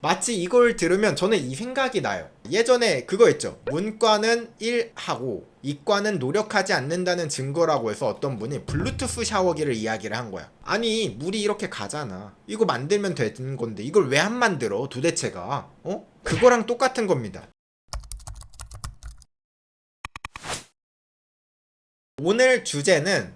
마치 이걸 들으면 저는 이 생각이 나요. 예전에 그거 있죠. 문과는 1하고 이과는 노력하지 않는다는 증거라고 해서 어떤 분이 블루투스 샤워기를 이야기를 한 거야. 아니 물이 이렇게 가잖아. 이거 만들면 되는 건데 이걸 왜 안 만들어 도대체가. 그거랑 똑같은 겁니다. 오늘 주제는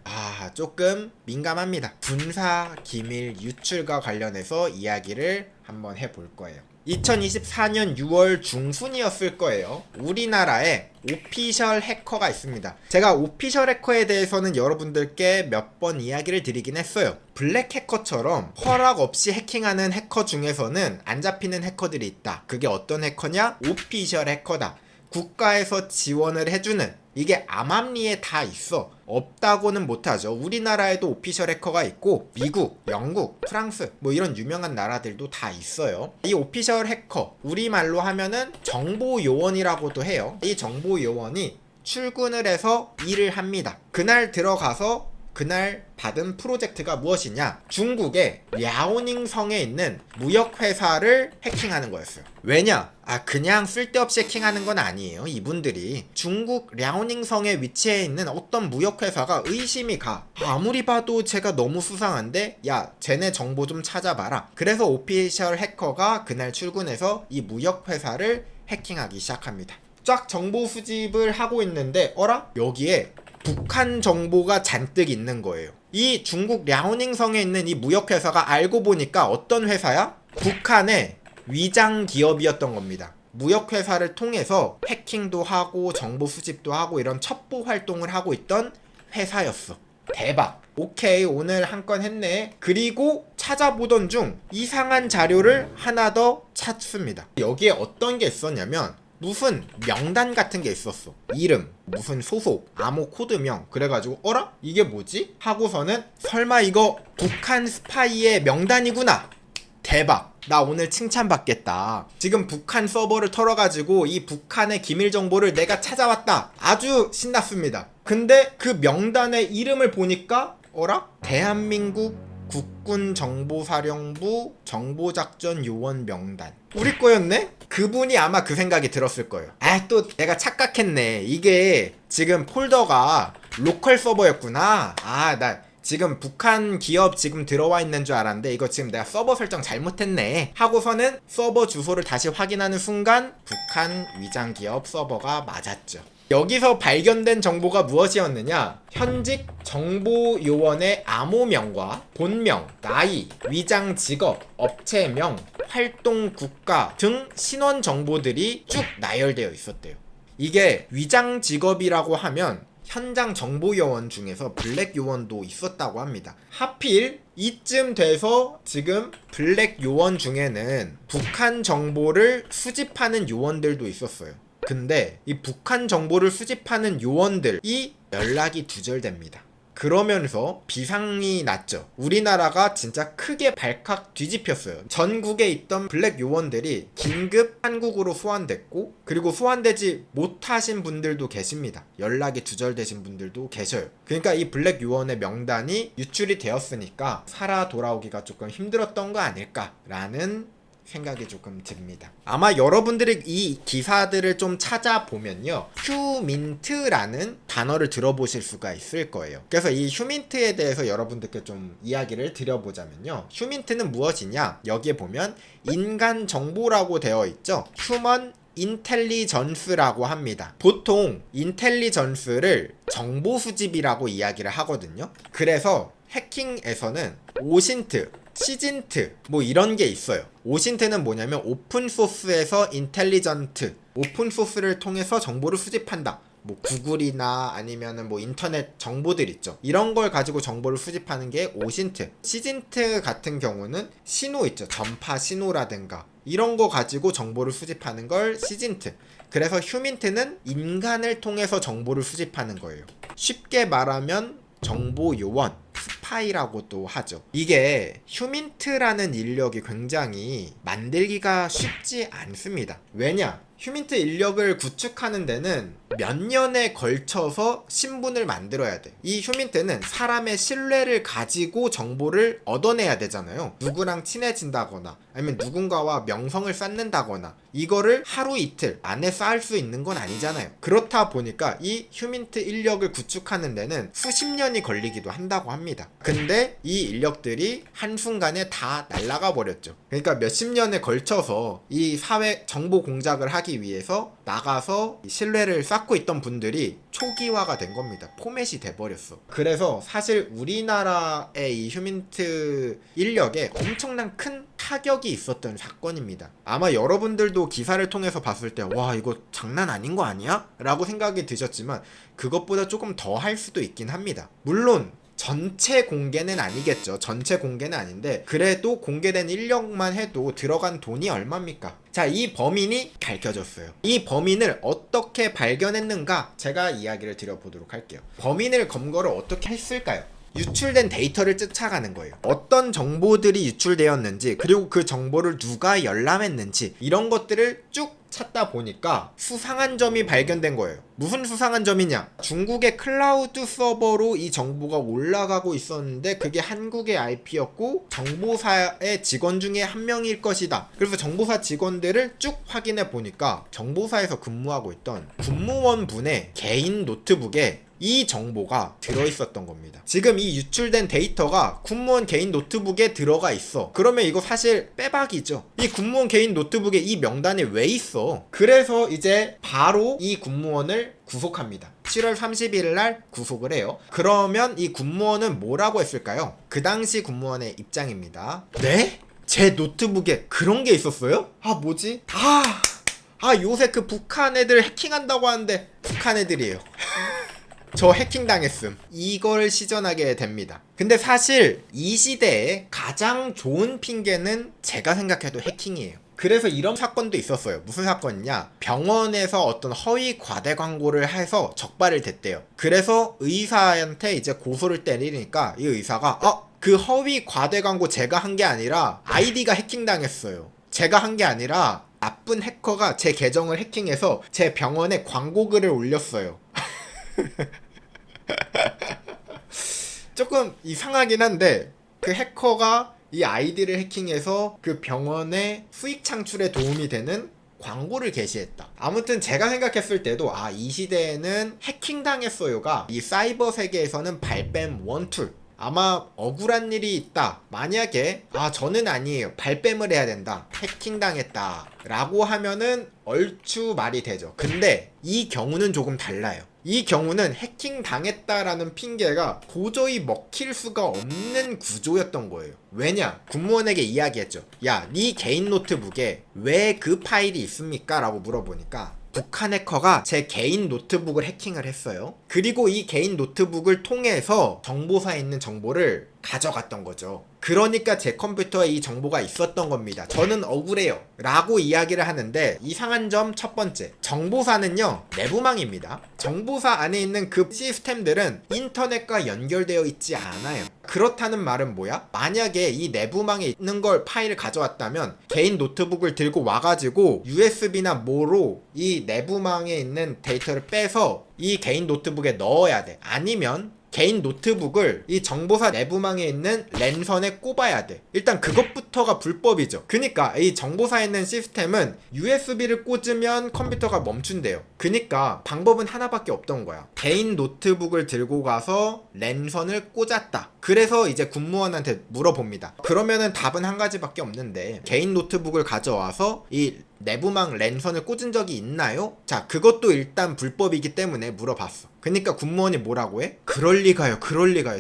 조금 민감합니다. 군사 기밀 유출과 관련해서 이야기를 한번 해볼 거예요. 2024년 6월 중순이었을 거예요. 우리나라에 오피셜 해커가 있습니다. 제가 오피셜 해커에 대해서는 여러분들께 몇 번 이야기를 드리긴 했어요. 블랙 해커처럼 허락 없이 해킹하는 해커 중에서는 안 잡히는 해커들이 있다. 그게 어떤 해커냐? 오피셜 해커다. 국가에서 지원을 해주는, 이게 암암리에 다 있어. 없다고는 못하죠. 우리나라에도 오피셜 해커가 있고 미국, 영국, 프랑스 뭐 이런 유명한 나라들도 다 있어요. 이 오피셜 해커, 우리말로 하면은 정보요원이라고도 해요. 이 정보요원이 출근을 해서 일을 합니다. 그날 들어가서 그날 받은 프로젝트가 무엇이냐? 중국의 랴오닝 성에 있는 무역회사를 해킹하는 거였어요. 왜냐? 그냥 쓸데없이 해킹하는 건 아니에요. 이분들이 중국 랴오닝 성에 위치해 있는 어떤 무역회사가 의심이 가. 아무리 봐도 제가 너무 수상한데 야 쟤네 정보 좀 찾아봐라. 그래서 오피셜 해커가 그날 출근해서 이 무역회사를 해킹하기 시작합니다. 쫙 정보 수집을 하고 있는데 어라? 여기에 북한 정보가 잔뜩 있는 거예요. 이 중국 랴오닝 성에 있는 이 무역회사가 알고 보니까 어떤 회사야? 북한의 위장 기업이었던 겁니다. 무역회사를 통해서 해킹도 하고 정보 수집도 하고 이런 첩보 활동을 하고 있던 회사였어. 대박. 오케이, 오늘 한 건 했네. 그리고 찾아보던 중 이상한 자료를 하나 더 찾습니다. 여기에 어떤 게 있었냐면 무슨 명단 같은 게 있었어. 이름, 무슨 소속, 암호 코드명. 그래가지고 어라? 이게 뭐지? 하고서는 설마 이거 북한 스파이의 명단이구나. 대박. 나 오늘 칭찬받겠다. 지금 북한 서버를 털어가지고 이 북한의 기밀 정보를 내가 찾아왔다. 아주 신났습니다. 근데 그 명단의 이름을 보니까 어라? 대한민국 국군정보사령부 정보작전요원 명단. 우리 거였네? 그분이 아마 그 생각이 들었을 거예요. 또 내가 착각했네. 이게 지금 폴더가 로컬 서버였구나. 나 지금 북한 기업 지금 들어와 있는 줄 알았는데 이거 지금 내가 서버 설정 잘못했네 하고서는 서버 주소를 다시 확인하는 순간 북한 위장 기업 서버가 맞았죠. 여기서 발견된 정보가 무엇이었느냐? 현직 정보요원의 암호명과 본명, 나이, 위장 직업, 업체명, 활동 국가 등 신원 정보들이 쭉 나열되어 있었대요. 이게 위장 직업이라고 하면 현장 정보요원 중에서 블랙 요원도 있었다고 합니다. 하필 이쯤 돼서 지금 블랙 요원 중에는 북한 정보를 수집하는 요원들도 있었어요. 근데 이 북한 정보를 수집하는 요원들이 연락이 두절됩니다. 그러면서 비상이 났죠. 우리나라가 진짜 크게 발칵 뒤집혔어요. 전국에 있던 블랙 요원들이 긴급 한국으로 소환됐고, 그리고 소환되지 못하신 분들도 계십니다. 연락이 두절되신 분들도 계셔요. 그러니까 이 블랙 요원의 명단이 유출이 되었으니까 살아 돌아오기가 조금 힘들었던 거 아닐까라는 생각이 조금 듭니다. 아마 여러분들이 이 기사들을 좀 찾아보면요, 휴민트라는 단어를 들어보실 수가 있을 거예요. 그래서 이 휴민트에 대해서 여러분들께 좀 이야기를 드려보자면요, 휴민트는 무엇이냐? 여기에 보면 인간 정보라고 되어 있죠. 휴먼 인텔리전스라고 합니다. 보통 인텔리전스를 정보 수집이라고 이야기를 하거든요. 그래서 해킹에서는 오신트, 시진트 뭐 이런 게 있어요. 오신트는 뭐냐면 오픈소스에서 인텔리전트, 오픈소스를 통해서 정보를 수집한다. 뭐 구글이나 아니면은 뭐 인터넷 정보들 있죠. 이런 걸 가지고 정보를 수집하는 게 오신트. 시진트 같은 경우는 신호 있죠. 전파 신호라든가 이런 거 가지고 정보를 수집하는 걸 시진트. 그래서 휴민트는 인간을 통해서 정보를 수집하는 거예요. 쉽게 말하면 정보 요원, 스파이라고도 하죠. 이게 휴민트라는 인력이 굉장히 만들기가 쉽지 않습니다. 왜냐? 휴민트 인력을 구축하는 데는 몇 년에 걸쳐서 신분을 만들어야 돼. 이 휴민트는 사람의 신뢰를 가지고 정보를 얻어내야 되잖아요. 누구랑 친해진다거나 아니면 누군가와 명성을 쌓는다거나 이거를 하루 이틀 안에 쌓을 수 있는 건 아니잖아요. 그렇다 보니까 이 휴민트 인력을 구축하는 데는 수십 년이 걸리기도 한다고 합니다. 근데 이 인력들이 한순간에 다 날아가 버렸죠. 그러니까 몇십 년에 걸쳐서 이 사회 정보 공작을 하기 위해서 나가서 신뢰를 쌓고 있던 분들이 초기화가 된 겁니다. 포맷이 돼버렸어. 그래서 사실 우리나라의 이 휴민트 인력에 엄청난 큰 타격이 있었던 사건입니다. 아마 여러분들도 기사를 통해서 봤을 때 와 이거 장난 아닌 거 아니야? 라고 생각이 드셨지만 그것보다 조금 더 할 수도 있긴 합니다. 물론 전체 공개는 아니겠죠. 전체 공개는 아닌데 그래도 공개된 인력만 해도 들어간 돈이 얼마입니까? 자, 이 범인이 밝혀졌어요. 이 범인을 어떻게 발견했는가 제가 이야기를 드려보도록 할게요. 범인을 검거를 어떻게 했을까요? 유출된 데이터를 쫓아가는 거예요. 어떤 정보들이 유출되었는지 그리고 그 정보를 누가 열람했는지 이런 것들을 쭉 찾다 보니까 수상한 점이 발견된 거예요. 무슨 수상한 점이냐? 중국의 클라우드 서버로 이 정보가 올라가고 있었는데 그게 한국의 IP였고 정보사의 직원 중에 한 명일 것이다. 그래서 정보사 직원들을 쭉 확인해 보니까 정보사에서 근무하고 있던 군무원분의 개인 노트북에 이 정보가 들어있었던 겁니다. 지금 이 유출된 데이터가 군무원 개인 노트북에 들어가 있어. 그러면 이거 사실 빼박이죠. 이 군무원 개인 노트북에 이 명단에 왜 있어? 그래서 이제 바로 이 군무원을 구속합니다. 7월 30일 날 구속을 해요. 그러면 이 군무원은 뭐라고 했을까요? 그 당시 군무원의 입장입니다. 네? 제 노트북에 그런 게 있었어요? 아 뭐지? 요새 그 북한 애들 해킹한다고 하는데 북한 애들이에요. 저 해킹 당했음. 이걸 시전하게 됩니다. 근데 사실 이 시대에 가장 좋은 핑계는 제가 생각해도 해킹이에요. 그래서 이런 사건도 있었어요. 무슨 사건이냐? 병원에서 어떤 허위 과대 광고를 해서 적발을 됐대요. 그래서 의사한테 이제 고소를 때리니까 이 의사가 그 허위 과대 광고 제가 한 게 아니라 아이디가 해킹 당했어요. 제가 한 게 아니라 나쁜 해커가 제 계정을 해킹해서 제 병원에 광고글을 올렸어요. 조금 이상하긴 한데 그 해커가 이 아이디를 해킹해서 그 병원의 수익 창출에 도움이 되는 광고를 게시했다. 아무튼 제가 생각했을 때도 이 시대에는 해킹당했어요가 이 사이버 세계에서는 발뺌 원툴. 아마 억울한 일이 있다. 만약에 저는 아니에요. 발뺌을 해야 된다. 해킹당했다. 라고 하면은 얼추 말이 되죠. 근데 이 경우는 조금 달라요. 이 경우는 해킹 당했다라는 핑계가 도저히 먹힐 수가 없는 구조였던 거예요. 왜냐? 군무원에게 이야기했죠. 야, 네 개인 노트북에 왜 그 파일이 있습니까? 라고 물어보니까 북한 해커가 제 개인 노트북을 해킹을 했어요. 그리고 이 개인 노트북을 통해서 정보사에 있는 정보를 가져갔던 거죠. 그러니까 제 컴퓨터에 이 정보가 있었던 겁니다. 저는 억울해요. 라고 이야기를 하는데 이상한 점 첫 번째. 정보사는요, 내부망입니다. 정보사 안에 있는 그 시스템들은 인터넷과 연결되어 있지 않아요. 그렇다는 말은 뭐야? 만약에 이 내부망에 있는 걸 파일을 가져왔다면 개인 노트북을 들고 와가지고 USB나 뭐로 이 내부망에 있는 데이터를 빼서 이 개인 노트북에 넣어야 돼. 아니면 개인 노트북을 이 정보사 내부망에 있는 랜선에 꼽아야 돼. 일단 그것부터가 불법이죠. 그니까 이 정보사에 있는 시스템은 USB를 꽂으면 컴퓨터가 멈춘대요. 그니까 방법은 하나밖에 없던 거야. 개인 노트북을 들고 가서 랜선을 꽂았다. 그래서 이제 군무원한테 물어봅니다. 그러면은 답은 한 가지밖에 없는데 개인 노트북을 가져와서 이 내부망 랜선을 꽂은 적이 있나요? 자, 그것도 일단 불법이기 때문에 물어봤어. 그러니까 군무원이 뭐라고 해? 그럴 리가요.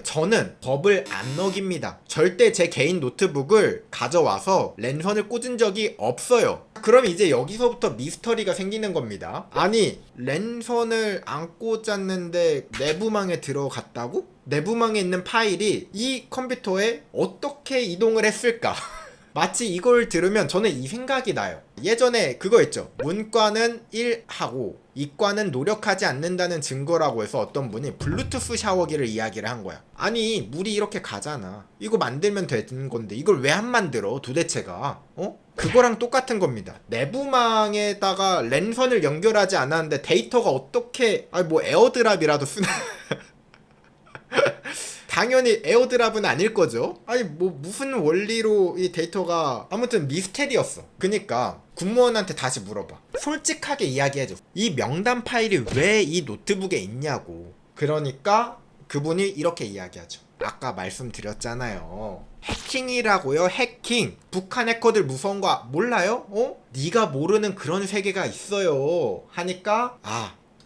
저는 법을 안 어깁니다. 절대 제 개인 노트북을 가져와서 랜선을 꽂은 적이 없어요. 그럼 이제 여기서부터 미스터리가 생기는 겁니다. 아니, 랜선을 안 꽂았는데 내부망에 들어갔다고? 내부망에 있는 파일이 이 컴퓨터에 어떻게 이동을 했을까? 마치 이걸 들으면 저는 이 생각이 나요. 예전에 그거 있죠. 문과는 1하고 이과는 노력하지 않는다는 증거라고 해서 어떤 분이 블루투스 샤워기를 이야기를 한 거야. 아니 물이 이렇게 가잖아. 이거 만들면 되는 건데 이걸 왜 안 만들어 도대체가? 그거랑 똑같은 겁니다. 내부망에다가 랜선을 연결하지 않았는데 데이터가 어떻게 뭐 에어드랍이라도 쓰나 당연히 에어드랍은 아닐 거죠. 아니 뭐 무슨 원리로 이 데이터가 아무튼 미스테리였어. 그니까 군무원한테 다시 물어봐. 솔직하게 이야기해줘. 이 명단 파일이 왜 이 노트북에 있냐고. 그러니까 그분이 이렇게 이야기하죠. 아까 말씀드렸잖아요. 해킹이라고요. 해킹. 북한 해커들 무서운 거 몰라요? 네가 모르는 그런 세계가 있어요. 하니까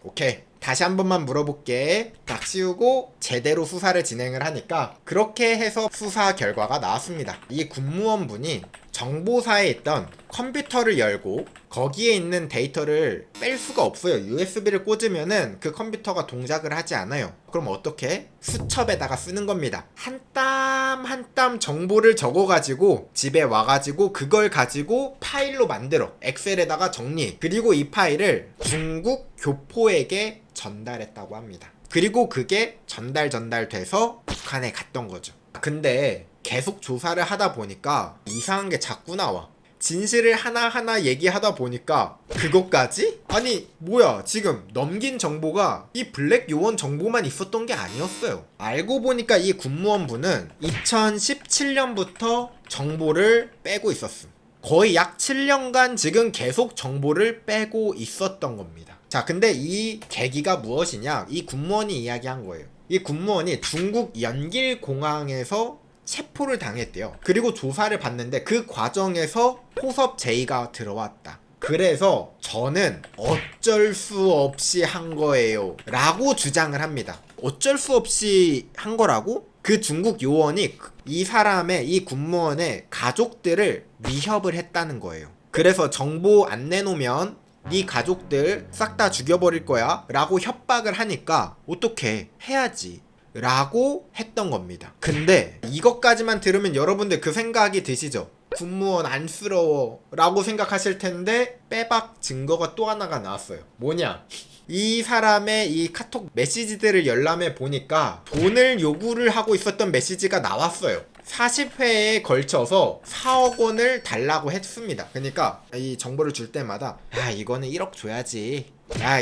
오케이. 다시 한 번만 물어볼게. 딱 씌우고 제대로 수사를 진행을 하니까 그렇게 해서 수사 결과가 나왔습니다. 이 군무원분이 정보사에 있던 컴퓨터를 열고 거기에 있는 데이터를 뺄 수가 없어요. USB를 꽂으면은 그 컴퓨터가 동작을 하지 않아요. 그럼 어떻게? 수첩에다가 쓰는 겁니다. 한 땀 한 땀 정보를 적어가지고 집에 와가지고 그걸 가지고 파일로 만들어. 엑셀에다가 정리. 그리고 이 파일을 중국 교포에게 전달했다고 합니다. 그리고 그게 전달돼서 북한에 갔던 거죠. 근데 계속 조사를 하다 보니까 이상한 게 자꾸 나와. 진실을 하나하나 얘기하다 보니까 그것까지? 아니 뭐야, 지금 넘긴 정보가 이 블랙 요원 정보만 있었던 게 아니었어요. 알고 보니까 이 군무원분은 2017년부터 정보를 빼고 있었음. 거의 약 7년간 지금 계속 정보를 빼고 있었던 겁니다. 자, 근데 이 계기가 무엇이냐? 이 군무원이 이야기한 거예요. 이 군무원이 중국 연길공항에서 체포를 당했대요. 그리고 조사를 받는데 그 과정에서 포섭 제의가 들어왔다. 그래서 저는 어쩔 수 없이 한 거예요 라고 주장을 합니다. 어쩔 수 없이 한 거라고? 그 중국 요원이 이 사람의, 이 군무원의 가족들을 위협을 했다는 거예요. 그래서 정보 안 내놓으면 네 가족들 싹 다 죽여버릴 거야 라고 협박을 하니까 어떻게 해야지 라고 했던 겁니다. 근데 이것까지만 들으면 여러분들 그 생각이 드시죠? 군무원 안쓰러워 라고 생각하실 텐데 빼박 증거가 또 하나가 나왔어요. 뭐냐? 이 사람의 이 카톡 메시지들을 열람해 보니까 돈을 요구를 하고 있었던 메시지가 나왔어요. 40회에 걸쳐서 4억 원을 달라고 했습니다. 그러니까 이 정보를 줄 때마다 이거는 1억 줘야지,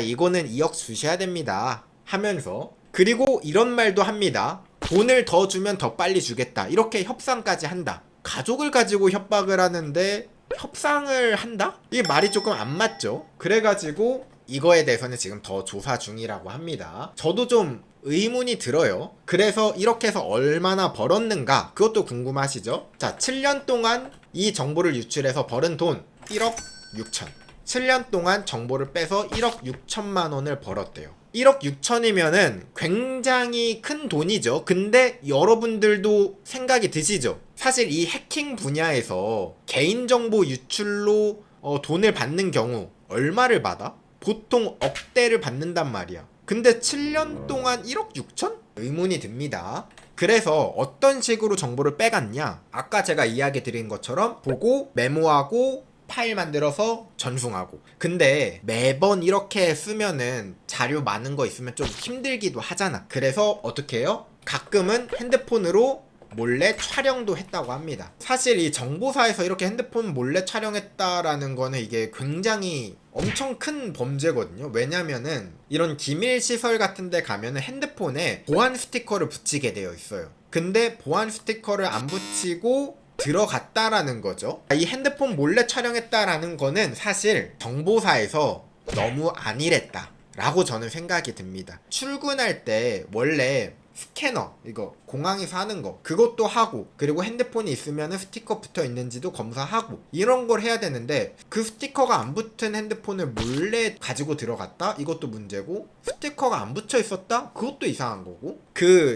이거는 2억 주셔야 됩니다 하면서, 그리고 이런 말도 합니다. 돈을 더 주면 더 빨리 주겠다. 이렇게 협상까지 한다. 가족을 가지고 협박을 하는데 협상을 한다? 이게 말이 조금 안 맞죠? 그래가지고 이거에 대해서는 지금 더 조사 중이라고 합니다. 저도 좀 의문이 들어요. 그래서 이렇게 해서 얼마나 벌었는가? 그것도 궁금하시죠? 자, 7년 동안 이 정보를 유출해서 벌은 돈 1억 6천. 7년 동안 정보를 빼서 1억 6천만 원을 벌었대요. 1억 6천이면은 굉장히 큰 돈이죠. 근데 여러분들도 생각이 드시죠? 사실 이 해킹 분야에서 개인정보 유출로 돈을 받는 경우 얼마를 받아? 보통 억대를 받는단 말이야. 근데 7년 동안 1억 6천? 의문이 듭니다. 그래서 어떤 식으로 정보를 빼갔냐? 아까 제가 이야기 드린 것처럼 보고 메모하고 파일 만들어서 전송하고. 근데 매번 이렇게 쓰면은 자료 많은 거 있으면 좀 힘들기도 하잖아. 그래서 어떻게 해요? 가끔은 핸드폰으로 몰래 촬영도 했다고 합니다. 사실 이 정보사에서 이렇게 핸드폰 몰래 촬영했다라는 거는 이게 굉장히 엄청 큰 범죄거든요. 왜냐면은 이런 기밀 시설 같은 데 가면은 핸드폰에 보안 스티커를 붙이게 되어 있어요. 근데 보안 스티커를 안 붙이고 들어갔다라는 거죠. 이 핸드폰 몰래 촬영했다라는 거는 사실 정보사에서 너무 안일했다 라고 저는 생각이 듭니다. 출근할 때 원래 스캐너, 이거 공항에서 하는 거 그것도 하고, 그리고 핸드폰이 있으면 스티커 붙어 있는지도 검사하고, 이런 걸 해야 되는데 그 스티커가 안 붙은 핸드폰을 몰래 가지고 들어갔다? 이것도 문제고, 스티커가 안 붙여 있었다? 그것도 이상한 거고.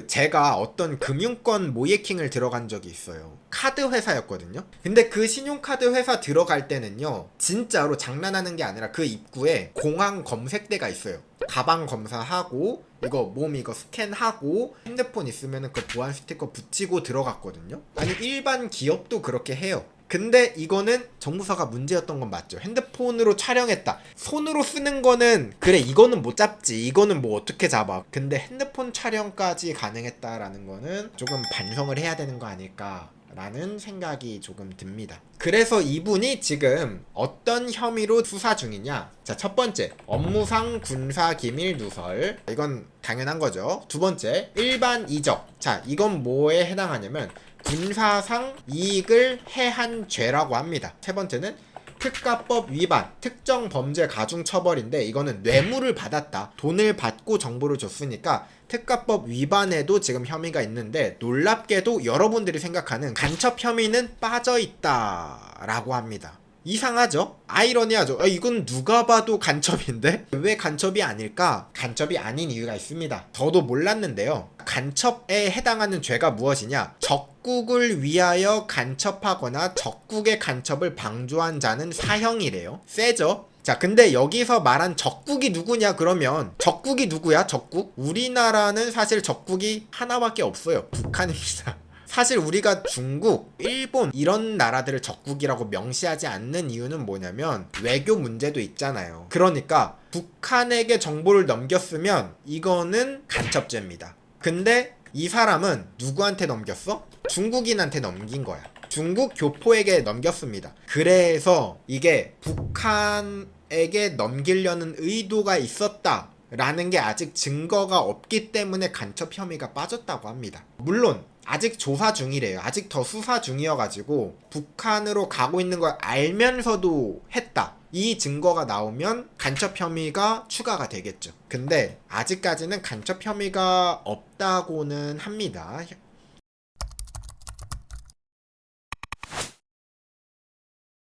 제가 어떤 금융권 모해킹을 들어간 적이 있어요. 카드 회사였거든요. 근데 그 신용카드 회사 들어갈 때는요, 진짜로 장난하는 게 아니라 그 입구에 공항 검색대가 있어요. 가방 검사하고 이거 몸 이거 스캔하고 핸드폰 있으면 그 보안 스티커 붙이고 들어갔거든요. 아니 일반 기업도 그렇게 해요. 근데 이거는 정무서가 문제였던 건 맞죠. 핸드폰으로 촬영했다. 손으로 쓰는 거는 그래 이거는 못 잡지. 이거는 뭐 어떻게 잡아. 근데 핸드폰 촬영까지 가능했다라는 거는 조금 반성을 해야 되는 거 아닐까 라는 생각이 조금 듭니다. 그래서 이분이 지금 어떤 혐의로 수사 중이냐. 자, 첫 번째 업무상 군사기밀 누설. 이건 당연한 거죠. 두 번째 일반 이적. 자, 이건 뭐에 해당하냐면 군사상 이익을 해한 죄라고 합니다. 세 번째는 특가법 위반, 특정 범죄 가중 처벌인데 이거는 뇌물을 받았다. 돈을 받고 정보를 줬으니까 특가법 위반에도 지금 혐의가 있는데 놀랍게도 여러분들이 생각하는 간첩 혐의는 빠져있다라고 합니다. 이상하죠? 아이러니하죠? 이건 누가 봐도 간첩인데? 왜 간첩이 아닐까? 간첩이 아닌 이유가 있습니다. 저도 몰랐는데요. 간첩에 해당하는 죄가 무엇이냐? 적국을 위하여 간첩하거나 적국의 간첩을 방조한 자는 사형이래요. 세죠? 자, 근데 여기서 말한 적국이 누구냐 그러면 적국이 누구야? 적국? 우리나라는 사실 적국이 하나밖에 없어요. 북한입니다. 사실 우리가 중국, 일본 이런 나라들을 적국이라고 명시하지 않는 이유는 뭐냐면 외교 문제도 있잖아요. 그러니까 북한에게 정보를 넘겼으면 이거는 간첩죄입니다. 근데 이 사람은 누구한테 넘겼어? 중국인한테 넘긴 거야. 중국 교포에게 넘겼습니다. 그래서 이게 북한에게 넘기려는 의도가 있었다 라는 게 아직 증거가 없기 때문에 간첩 혐의가 빠졌다고 합니다. 물론 아직 조사 중이래요. 아직 더 수사 중이어가지고 북한으로 가고 있는 걸 알면서도 했다. 이 증거가 나오면 간첩 혐의가 추가가 되겠죠. 근데 아직까지는 간첩 혐의가 없다고는 합니다.